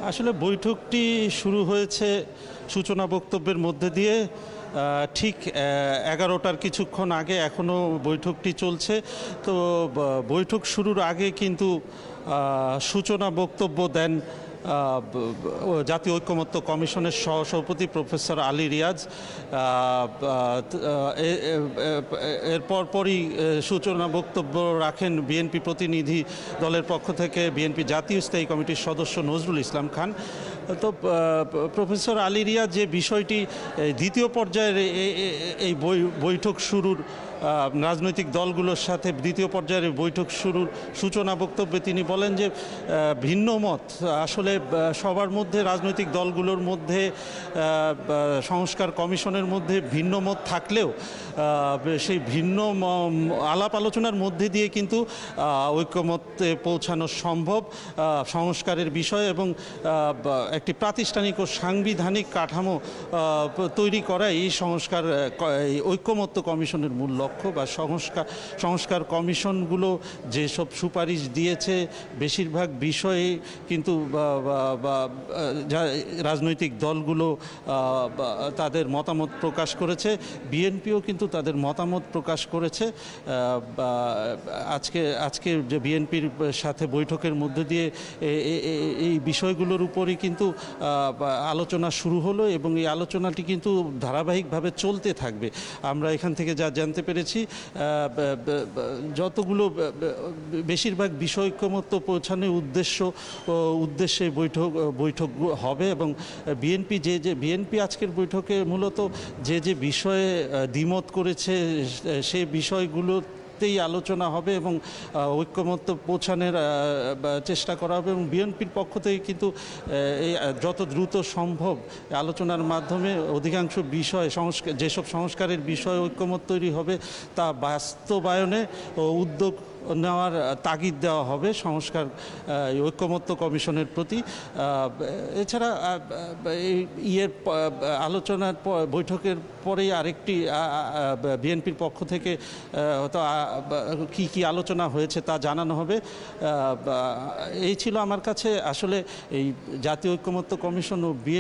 আসলে বৈঠকটি শুরু হয়েছে সূচনা বক্তব্যের মধ্যে দিয়ে। ঠিক 11টার কিছুক্ষণ আগে এখনও বৈঠকটি চলছে। তো বৈঠক শুরুর আগে কিন্তু সূচনা বক্তব্য দেন জাতীয় ঐকমত্য কমিশনের সহসভাপতি প্রফেসর আলী রিয়াজ। এরপর পরই সূচনা বক্তব্য রাখেন বিএনপি প্রতিনিধি দলের পক্ষ থেকে বিএনপি জাতীয় স্থায়ী কমিটির সদস্য নজরুল ইসলাম খান। তো প্রফেসর আলী রিয়াজ যে বিষয়টি দ্বিতীয় পর্যায়ের এই বৈঠক শুরুর রাজনৈতিক দলগুলোর সাথে দ্বিতীয় পর্যায়ের বৈঠক শুরুর সূচনা বক্তব্যে তিনি বলেন যে ভিন্ন মত আসলে সবার মধ্যে, রাজনৈতিক দলগুলোর মধ্যে, সংস্কার কমিশনের মধ্যে ভিন্ন মত থাকলেও সেই ভিন্ন আলাপ আলোচনার মধ্যে দিয়ে কিন্তু ঐক্যমত্যে পৌঁছানো সম্ভব সংস্কারের বিষয় এবং একটি প্রাতিষ্ঠানিক ও সাংবিধানিক কাঠামো তৈরি করা এই সংস্কার ঐক্যমত্য কমিশনের মূল লক্ষ্য। বা সংস্কার কমিশনগুলো যেসব সুপারিশ দিয়েছে বেশিরভাগ বিষয়ে কিন্তু রাজনৈতিক দলগুলো তাদের মতামত প্রকাশ করেছে। বিএনপিও কিন্তু তাদের মতামত প্রকাশ করেছে। আজকে যে বিএনপির সাথে বৈঠকের মধ্যে দিয়ে এই বিষয়গুলোর উপরই কিন্তু আলোচনা শুরু হলো এবং এই আলোচনাটি কিন্তু ধারাবাহিকভাবে চলতে থাকবে। আমরা এখান থেকে যা জানতে পেরেছি যতগুলো বেশিরভাগ বিষয় ঐক্যমত্য পৌঁছানোর উদ্দেশ্যে বৈঠক হবে এবং বিএনপি আজকের বৈঠকে মূলত যে বিষয়ে দ্বিমত করেছে সেই বিষয়গুলো আলোচনা হবে এবং ঐক্যমত্য পৌঁছানোর চেষ্টা করা হবে এবং বিএনপির পক্ষ থেকে কিন্তু এই যত দ্রুত সম্ভব আলোচনার মাধ্যমে অধিকাংশ বিষয় যেসব সংস্কারের বিষয়ে ঐক্যমত্য তৈরি হবে তা বাস্তবায়নে উদ্যোগ নেওয়ার তাগিদ দেওয়া হবে সংস্কার ঐক্যমত্য কমিশনের প্রতি। এছাড়া আলোচনার বৈঠকের পরেই আরেকটি বিএনপির পক্ষ থেকে কি আলোচনা হয়েছে তা জানানো হবে। এই ছিল আমার কাছে আসলে এই জাতীয় ঐক্যমত্য কমিশন ও বিএনপি